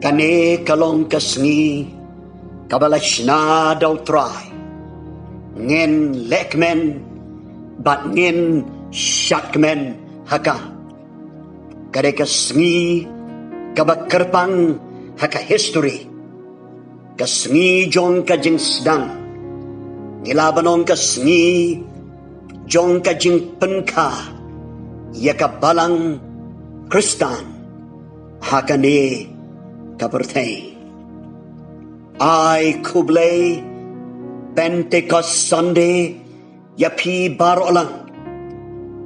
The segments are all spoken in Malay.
Kane kalong kasngi kabalashna daw try ngin lekmen bat ngin shakmen haka kare kasngi kabakerpang haka history kasngi jong kajing sedang nilabanong kasngi jong kajing penka yakabalang Kristan hakane kapertay ay kublay Pentecost Sunday yapi baro lang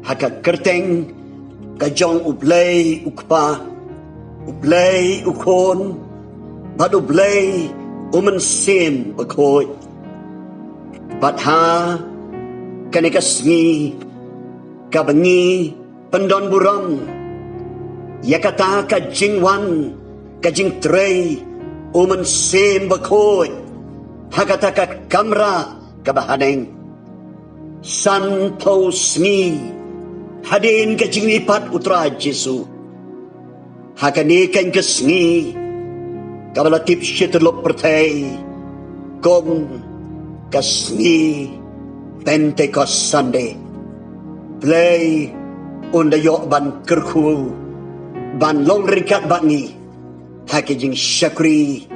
hakakerteng kajong ublay ukpa ublay ukon bad ublay umensim bakoy batha kanikasngi kabangi pendon buram yakata kajingwan kajing tray umensim bakoy hakata ka kamra kabahaneng san posngi hadin kajing lipat utra Jesu hakani kan kasngi kabalatip shitelop pertay kom kasngi Pentecost Sunday play unda yok ban kerku ban long rikat bangi hakijing syakri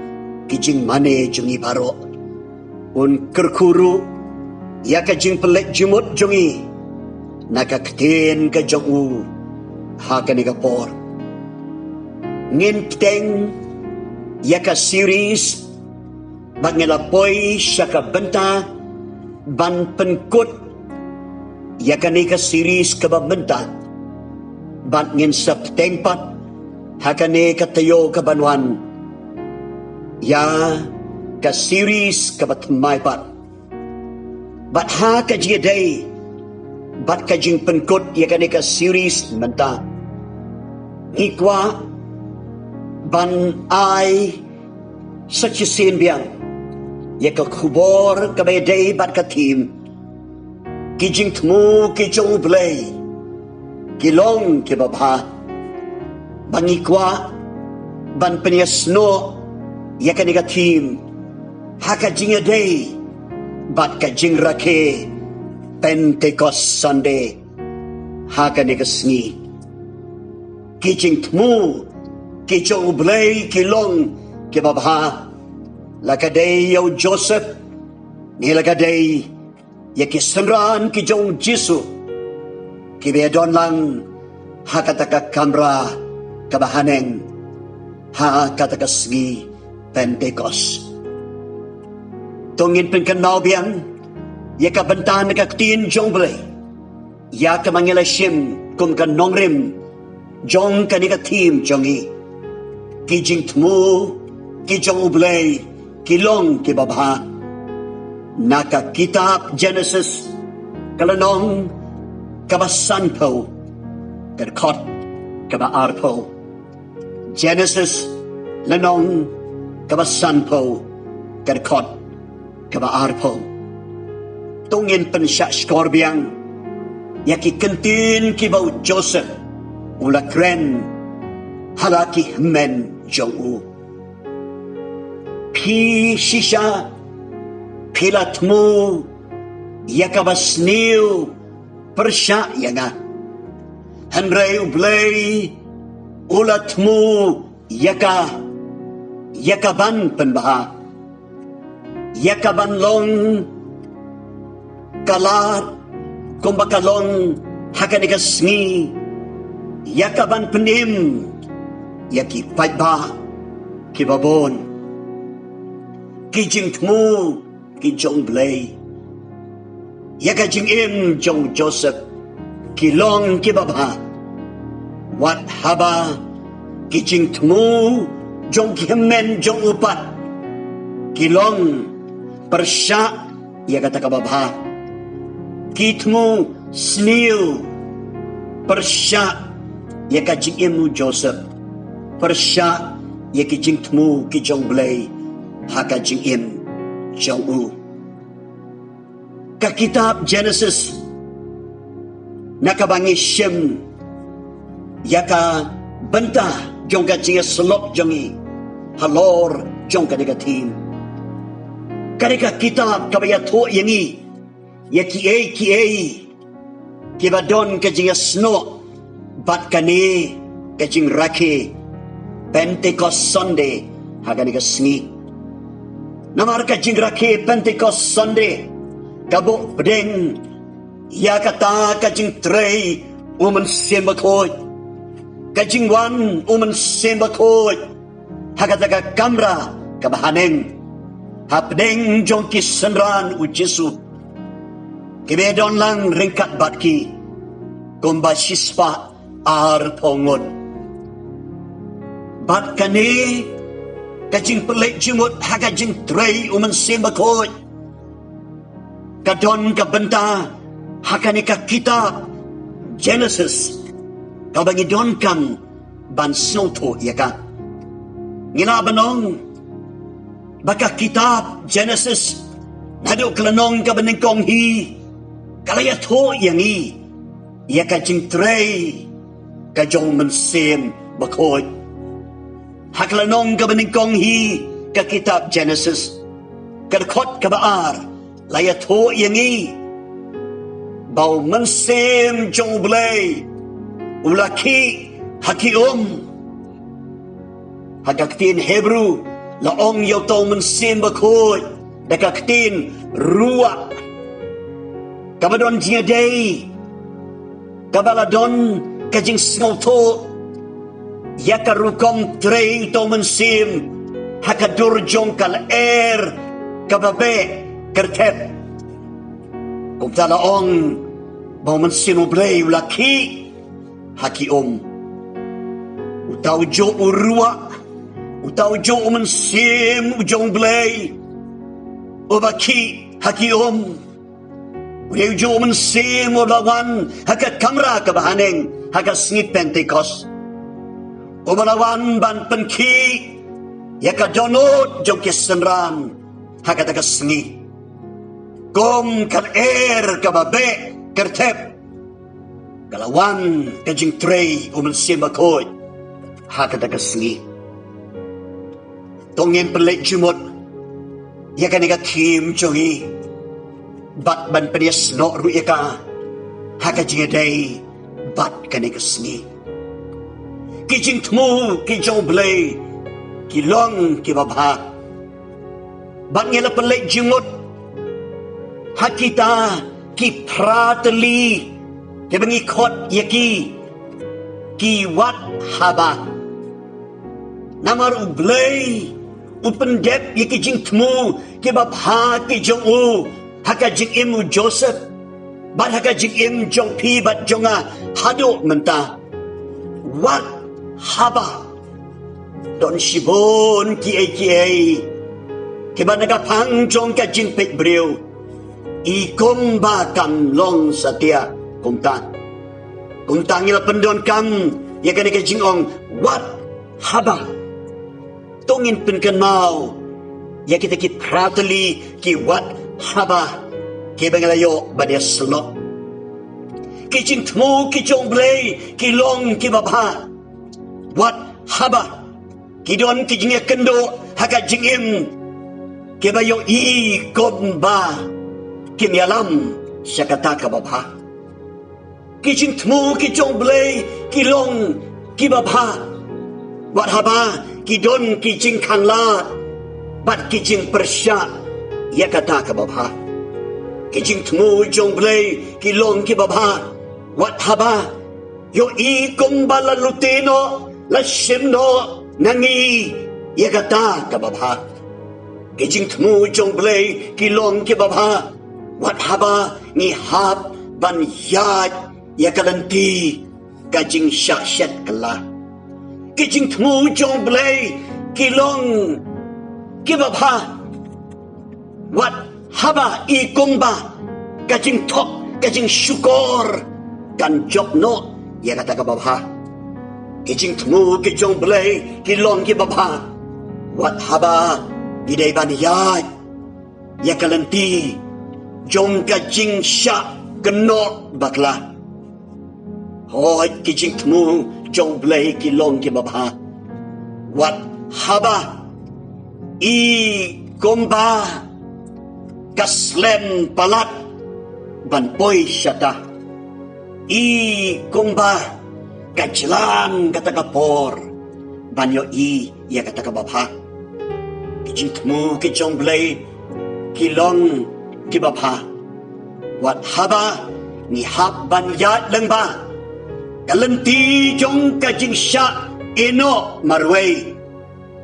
kijing mane jungi baro un kerkuru ya kajing pelek jumut jungi nakakten ka jongu hakani kapor ngin teng ya ka series bangelapoy syaka benta ban penkut ya kanika series kababenta ban ngin September hakane katayo kabanwan ya ka series kabatmay pat bat ha ka jiday bat ka jing penkut ya kanika series menta ikwa ban ay sachisin biang ya ka kubor ka beday bat ka team kijing tmu kijong blay kilong kibabha bangikwa ban penyasno ya ka niga team haka jinga day bat ka jing rake Pentecost Sunday haka niga sngi kijing tmu kijong blay kilong kibabha lakaday yaw Joseph nilakaday ya kisenran kijong Jesu kibedon lang hakataka kamra kabahaneng hakataka sngi Pentecost tungin penkenau biang ya kabentan nakaktin jong blay ya kamangilasim kum kan nongrim jong kanika team jongi kijing tmu kijong ublay kilong kibabha naka kitab Genesis kalanong kabasanpo kerkot kabaarpo Genesis lanong kabasanpo kerkot kabaarpo tungin pensyak skorbiang yaki kentin kibau Joseph ulakren halaki men jongu pi shisha pilatmu yakabasniu persya yanga handrai ublay ulatmu yakaban penbaha yakaban long kalat kumbakalong hakanigasngi yakaban penim yaki paitba kibabon kijing tmu kijong blay yakajing im jong Joseph kilong kibabha wat haba kijing tmu jong kimen jong upat kilong persya yakata kababha kitmu sniu persya yakajing im Joseph persya yakijing tmu kijong blay hakajing im jong u ka kitab Genesis nakabangi Shem yaka bentah jong kajing selok jongi halor jong kanega team kanega kitab kabaya tho yangi ya ki kibadon kajing sno bat kane kajing rake Pentecost Sunday haganiga sngi namar kajing rake Pentecost Sunday kabo pedeng ya kata kajing trei uman sembakoi kajing wan uman sembakoi hagataga kamra kabahaneng hapdeng jong kisenran u Jesu kibedon lang ringkat batki gomba shispa ar pongon bat kane kajing pelek jumut hagajing trei uman sembakoi kadon kabenta hakanika kitab Genesis kabangi don kan ban soto yaka ngila banong baka kitab Genesis nado klanong kabaning kong hi kalaya tho yangi yaka jing trei kajong mensem bakoy haklanong kabaning kong hi ka kitab Genesis kadkot kabaar laya tho yangi bau mensem jong blay ulaki hakiom hagaktin Hebrew laong yaw mensem bakoy dakaktin ruwa kabadon jia day kabaladon kajing snauto yakarukom trei to mensem hakadur jong kal kababe kertep kumta laong bau mensem blay ulaki hakiom utaw jo urua utaw jo mensem ujong blay ubaki hakiom udaw jo mensem ulawan hakat kamra kabahaneng hakat sngi Pentecost umalawan ban penki yakadonot jong kisenran hakat hakat sngi kom kal kababe kertep kalawan kajing trei mensem bakoy hakat hakat sngi tongin pelek jumut yakan ika kim jogi bat ban penias no ruika haka jingadai bat kanika sngi kijing tmu kijong blay kilong kibabha bat ngela pelek jumut hakita ki prateli kebangi khot yaki ki wat haba namar blay upendep yaki jing tmu kibab ha ki jong u haka jing im Joseph bat haka jing im jong pi bat jonga hado menta wat haba don shibon ki kibanaga pang jong ka jing pek breu i komba kan long satia kumta ngila pendon kam yakan ka jing ong wat haba tongin pinkan mau ya kita ki prateli ki wat haba ki bangalayo badia slot ki jing tmu ki jong blay ki long ki babha wat haba ki don ki jing kendo haka jing im ki bayo i komba ki mialam syakata ka babha ki jing tmu ki jong blay ki long ki babha wat haba kidon kijing kanla bat kijing persya ya kata ka babha kijing tmu jong blay kilong ki babha wat haba yo i kumbala lutino la shimno nangi ya kata ka babha kijing tmu jong blay kilong ki babha wat haba ni hab ban yat ya kalanti kajing syakshat kala kijing tmu jong blay kilong kibabha wat haba i kumba kajing tok kajing syukur kan job no ya kata kababha kijing tmu kijong blay kilong kibabha wat haba idai ban yat ya kalanti jong kajing syak keno bakla hoi kijing tmu jong blay kilong kibabha wat haba I gomba kaslen palat ban poi syata. I gomba kajalan kata kapor banyo I ya kata kababha. Kijing temu kijong blay kilong kibabha. Wat haba ni hab ban yat lengba. Kalenti jong kajing sya ino marway.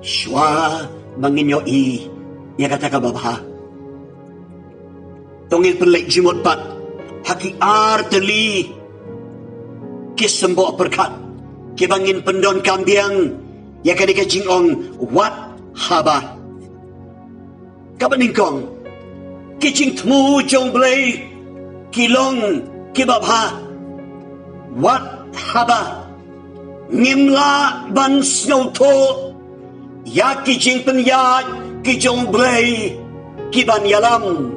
Shwa manginyo I ya kata kababha. Tongil pelek jimot pat haki arteli kisembo perkat kibangin pendon kambiang ya kadika jingong wat haba kabaningkong kijing temu jong blay kilong kibabha wat haba ngimla ban snowto ya kijing penya kijong blay kiban yalam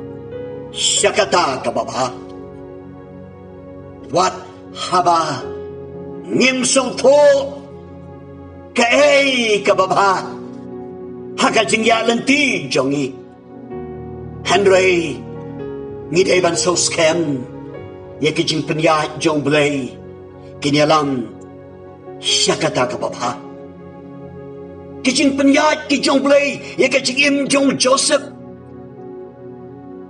syakata kababha wat haba ngim song tho kae kababha haka jingya lenti jongi Henry ngide ban so scam ya kijing penya jong blay kinyalam syakata kababha kijing penya kijong blay ya kijing im jong Joseph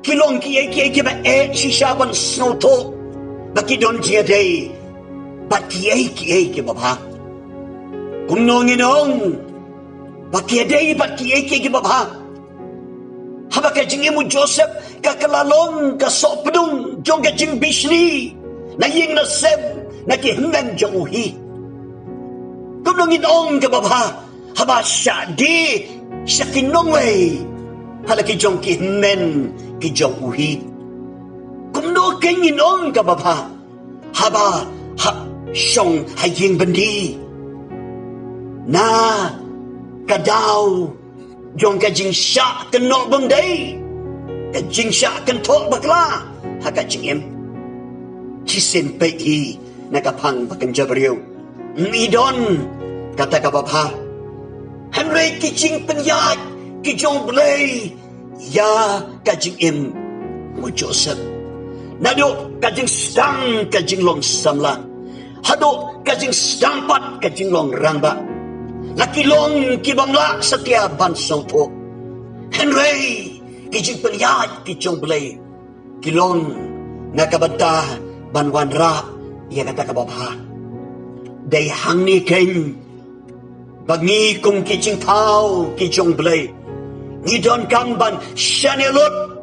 kilong ki ba shisha ban so tho baki don dia day bat ki babha kum nong inong baki day bat ki babha haba ka jing mu Joseph ka kalalong ka so pedung jong ka jing bishni na ying na sem na ki hndang jong uhi kum nong inong ka babha haba sha di shakinong way hala ki jong ki men ki jong uhi kumno kengin on ka babha haba ha shong haying bandi na kadau jong ka jing sha kan no bang dai ka jing sha kan thok bakla ha ka jing em chisin pe hi na ka phang bakan jabriu mi don kata ka babha Henry ki jing penya ki jong blay ya ka jing em mu Joseph nado kajing stang kajing long samla hado kajing stampat kajing long ramba laki long kibamla setia ban songpo Henry kijing penyat kijong blay kilong nakabanta ban wanra ya kata kababha day hang ni ken bangi kung kijing tau kijong blay ngidon kang ban shanelot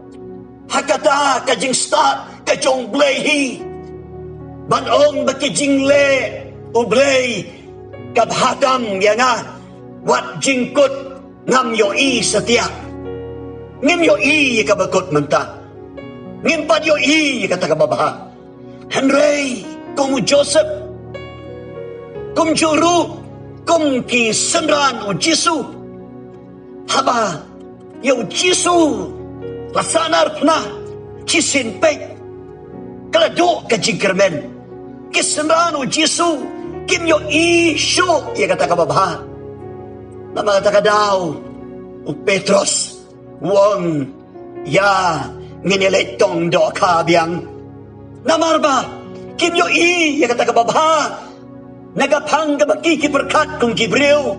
hakata kajing start kajong blay hi banong bakijing le ublay kabhatam yana wat jingkut ngam yo I setia ngim yo I kabakot menta ngim pat yo I kata kababha Henry kum Joseph kum juru kum ki senran u Jisu haba yo Jisu lasanar pernah cisin pek kalau duk ke jingkermen kisenranu Jisu kim yo I syo ya kata kababha nama kata kadau u Petrus wong ya nginiletong do kabyang namarba kim yo I ya kata kababha nagapang kabaki kiberkat kung Gibril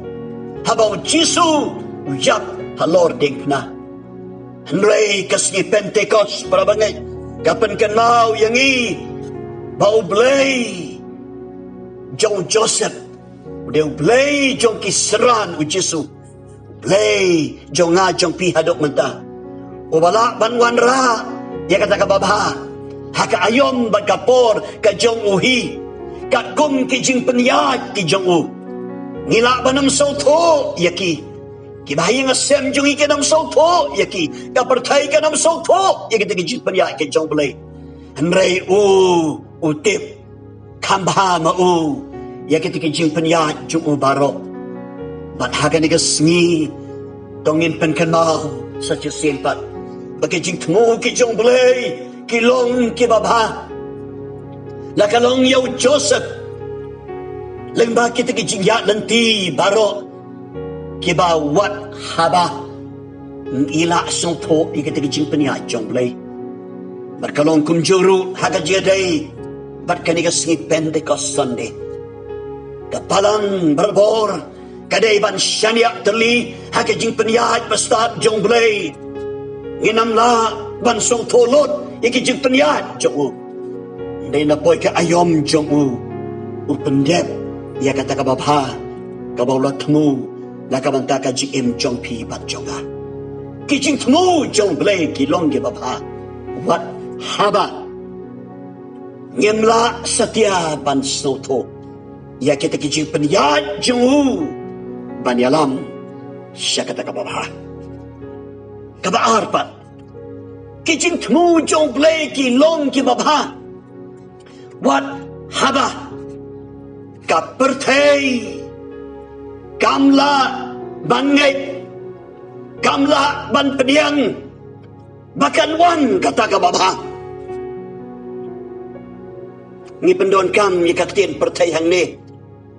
habaw Jisu uyap halording na Henry kasni Pentecost para bangay kapan kenau yang I bau blay jong Joseph udah blay jong kisran u Jisu blay jong jong pi hadok menta ubala banwan ra ya kata kababha haka ayom bagapor ka jong uhi ka kum ki jing penyat ki jong u ngila banam sauto yaki kibahing asem jong ikanam sauto yaki kapertai kanam sauto yaki tegi jing penyat ki jong blay Henry u tip kambha ma u yaki tegi jing penyat jong u barok bat haka ni kasngi tongin penkenal saja sempat bagi jing temu ki jong blay kilong ki babha lakalong yaw Joseph lengba kita ki jing ya lenti barok ki ba wat haba ila song tho ikata ki jing penya jong blai berkalong kum juru haga jadai bat kaniga singi Pentecost Sunday kapalang berbor kadai ban syaniak terli haga jing penya pastat jong blai nginam la ban song tho lot iki jing penya jong dai na poi ka ayom jong upendep ya kata ka babha ka bawla thmu la ka banta ka jim jong pi bat jonga ki jing thmu jong blai ki long ge babha wat haba nyemla setia ban soto ya kita ki jing penya jong ban yalam sya kata ka babha ka ba arpat ki jing thmu jong blai ki long ki babha wat haba kapertei kamla bangai kamla ban pediang bahkan wan kata ka babha ngi pendon kam ni kaktien pertei hang ni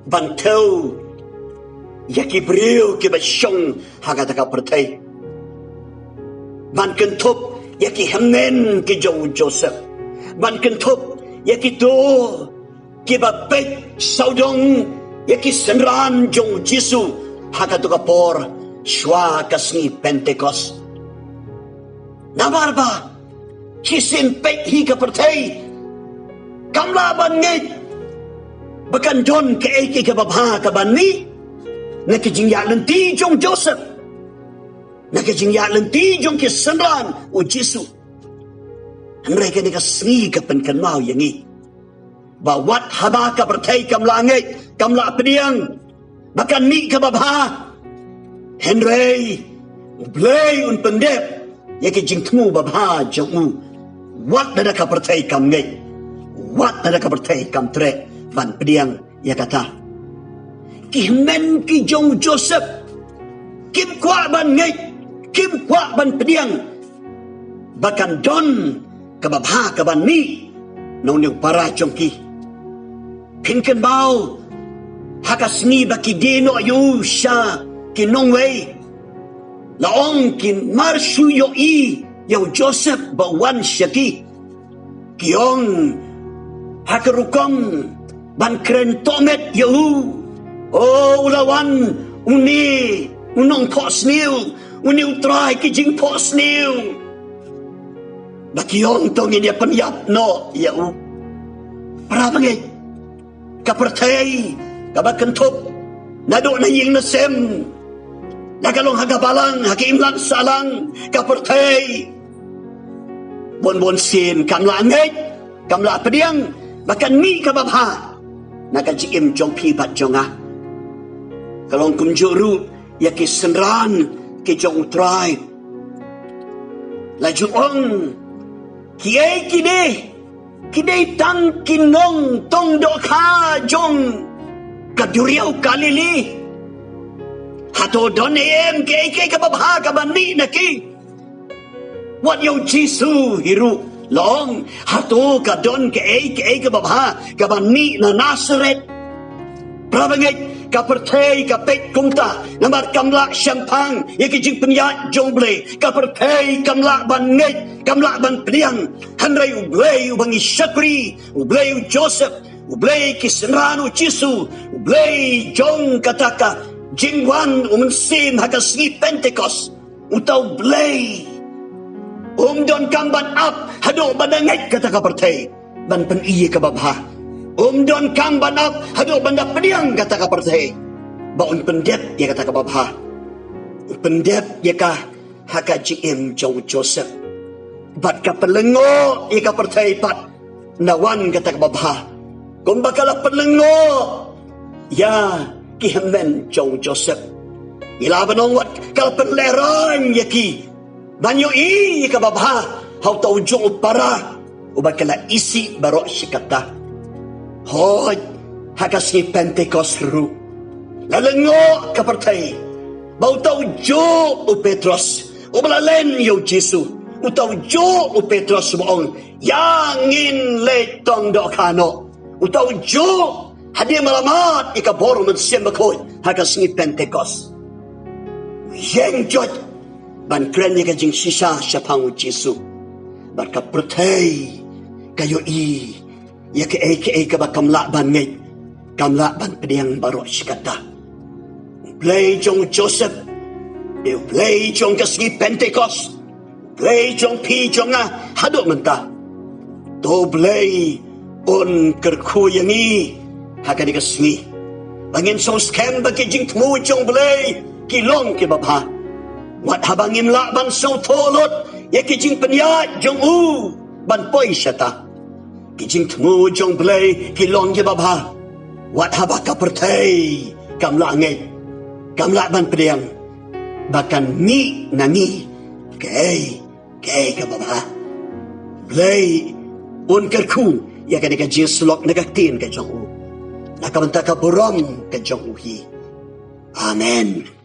ban thau yaki brio ki ba shong ha kata ka pertei ban kentup yaki hamnen ki Joseph ban kentup yaki to kiba pek saudong yaki senran jong Jisu haka tu kapor shwa kasni Pentecost nabarba kisin pek hi ka pertei kamla ban ngai bakan don ke eki ka babha ka ban ni nakijing ya lenti jong Joseph nakijing ya lenti jong ki senran o Jisu mereka ni kasni ka pen kanau yangi bawat haba ka pertei kam langit kam la pediang bahkan ni ka babha Henry blay un pendep yaki jing tmu babha jong wat da ka pertei kam ngai wat da ka pertei kam tre ban pediang ya kata ki men ki jong Joseph kim kwa ban ngai kim kwa ban pediang bahkan don ka babha ka ban ni nong ni para jong ki Pinkan bau hakas ni baki dino yu sha kinong wei laong kin marshu yo i yo Joseph bawan syaki kiong hakarukong ban kren tomet yo ulawan uni unong pos niu uni utrai kijing pos niu bakiong tongin ya penyap no ya para bangay kapertei kabakentup nado na ying na sem nagalong hagabalang hakiimlang salang kapertei bon sin kamla angay kamla pediang bahkan mi kababha nakajiim jong pi bat jonga kalong kumjuru yaki senran ki jong utrai la juong kiai kidai tang kinong tong do kha jong kaduriau kalili hato don em ke ka babha ka bani naki what yo Jisu hiru long hato ka don ke ka babha ka bani na Nazareth prabangai ka pertei ka pek kumta namar kamla syampang yaki jing penya jongle ka pertei kamla bangai kamla ban pediang hanrai ublei ubangi syakri ublei Joseph ublei kisenranu Jisu ublei jong kataka jingwan umensim hakasni Pentecost utau blei don kamban up hado badangai kataka pertei ban pen iye ka babha don kang banap hado banda pediang kata ka pertei baun pendep ya kata ka babha pendep ya ka haka jim jong Joseph bat ka pelengo ya ka pertei pat nawan kata ka babha kum bakala pelengo ya kihemen jong Joseph ila banong wat kal penleran ya ki banyo i ya ka babha hau tau jong para ubakala isi barok sikata hoi hakasni Pentecost ru lalengo ka pertei bau tau jo u Petrus u balalen yo Jisu u tau jo u Petrus moong yangin le tong do kano u tau jo hadia malamat ikabor men siam bakoi hakasni Pentecost yeng jot ban kren ya kajing sisa siapang Jesu ban ka pertai kayo ya ke ka ba kamla ban ngai kamla ban pediang baro sikata play jong Joseph de play jong kasgi Pentecost play jong pi jong hado menta to play on kerku yangi hakadi kasmi bangin song scam bagi jing tmu jong play kilong ke baba wat habangim la ban so tolot ya kijing penya jong ban poi syata kijing tmu jong play kilong ke baba wat habaka pertai kamla ngai kamla ban pediang bahkan ni nangi ke baba play on kerku ya kan ka jislok nagatin ka jong nakabanta ka burom ka jong hi amen.